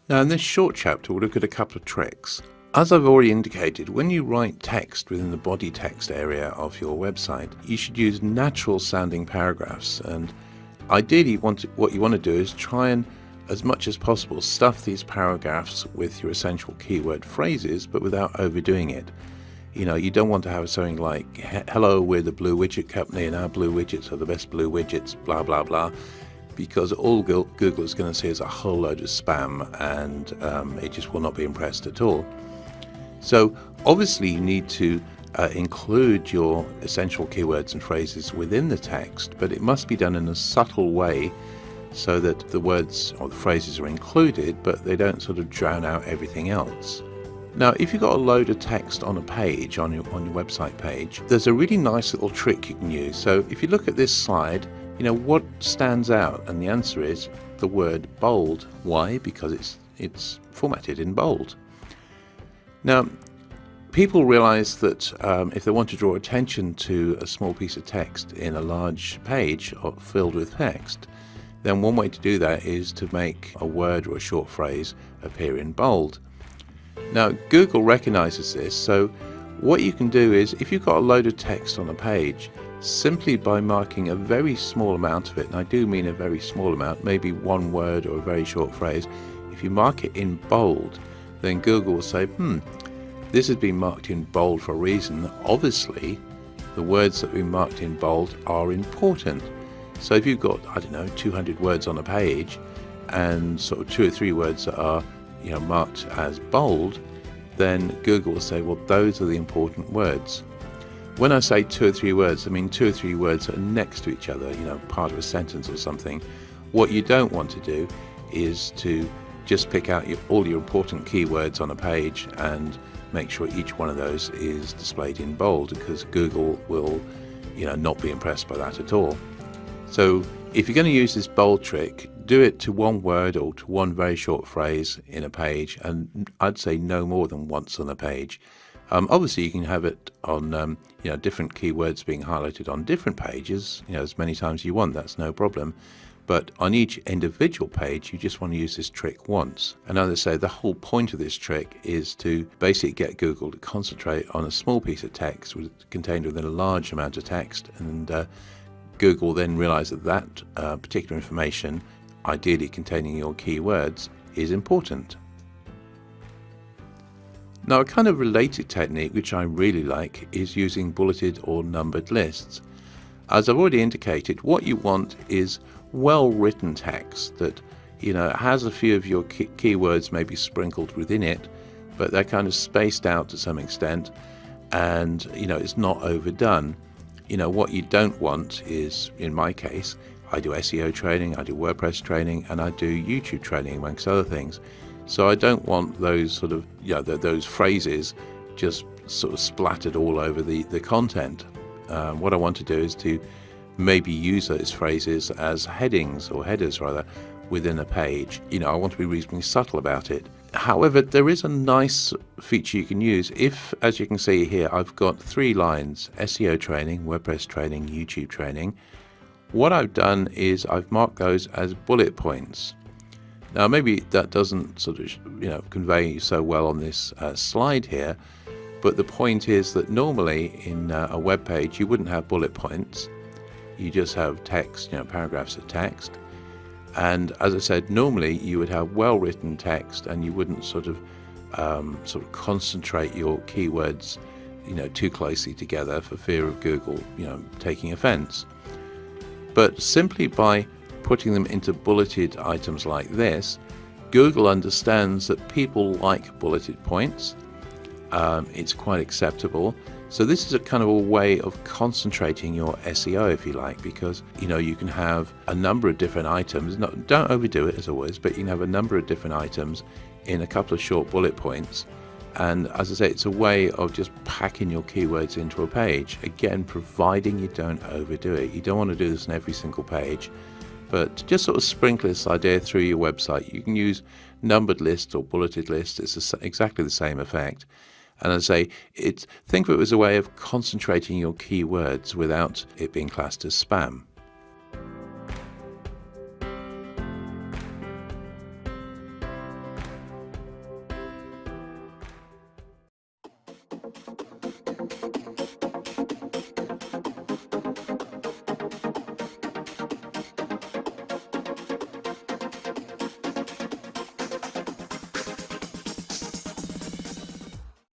Now in this short chapter we'll look at a couple of tricks. As I've already indicated, when you write text within the body text area of your website, you should use natural sounding paragraphs, and ideally what you want to do is try and, as much as possible, stuff these paragraphs with your essential keyword phrases, but without overdoing it. You don't want to have something like, hello, we're the blue widget company and our blue widgets are the best blue widgets, blah blah blah, because all Google is going to see is a whole load of spam, and it just will not be impressed at all. So obviously you need to include your essential keywords and phrases within the text, but it must be done in a subtle way so that the words or the phrases are included, but they don't sort of drown out everything else. Now, if you've got a load of text on a page, on your website page, there's a really nice little trick you can use. So if you look at this slide, what stands out? And the answer is the word bold. Why? Because it's formatted in bold. Now, people realize that if they want to draw attention to a small piece of text in a large page filled with text, then one way to do that is to make a word or a short phrase appear in bold. Now, Google recognizes this, so what you can do is, if you've got a load of text on a page, simply by marking a very small amount of it, and I do mean a very small amount, maybe one word or a very short phrase, if you mark it in bold, then Google will say, this has been marked in bold for a reason. Obviously, the words that have been marked in bold are important. So if you've got, 200 words on a page, and sort of 2 or 3 words that are marked as bold, then Google will say, well, those are the important words. When I say 2 or 3 words, I mean 2 or 3 words that are next to each other, part of a sentence or something. What you don't want to do is to just pick out all your important keywords on a page and make sure each one of those is displayed in bold, because Google will not be impressed by that at all. So if you're going to use this bold trick, do it to one word or to one very short phrase in a page, and I'd say no more than once on a page. Obviously you can have it on different keywords being highlighted on different pages, as many times as you want, that's no problem. But on each individual page, you just want to use this trick once. And as I say, the whole point of this trick is to basically get Google to concentrate on a small piece of text contained within a large amount of text, and Google then realize that particular information, ideally containing your keywords, is important. Now, a kind of related technique which I really like is using bulleted or numbered lists. As I've already indicated, what you want is well-written text that has a few of your keywords maybe sprinkled within it, but they're kind of spaced out to some extent, and it's not overdone. What you don't want is, in my case, I do SEO training, I do WordPress training, and I do YouTube training, amongst other things. So I don't want those sort of those phrases just sort of splattered all over the content. What I want to do is to maybe use those phrases as headings, or headers rather, within a page. I want to be reasonably subtle about it. However, there is a nice feature you can use. If, as you can see here, I've got 3 lines: SEO training, WordPress training, YouTube training. What I've done is I've marked those as bullet points. Now, maybe that doesn't sort of convey so well on this slide here, but the point is that normally in a web page you wouldn't have bullet points. You just have text, paragraphs of text. And as I said, normally you would have well-written text, and you wouldn't sort of concentrate your keywords, too closely together for fear of Google, taking offense. But simply by putting them into bulleted items like this, Google understands that people like bulleted points. It's quite acceptable. So this is a kind of a way of concentrating your SEO, if you like, because you can have a number of different items. Don't overdo it, as always, but you can have a number of different items in a couple of short bullet points. And as I say, it's a way of just packing your keywords into a page. Again, providing you don't overdo it. You don't want to do this on every single page, but just sort of sprinkle this idea through your website. You can use numbered lists or bulleted lists. It's exactly the same effect. And as I say, think of it as a way of concentrating your keywords without it being classed as spam.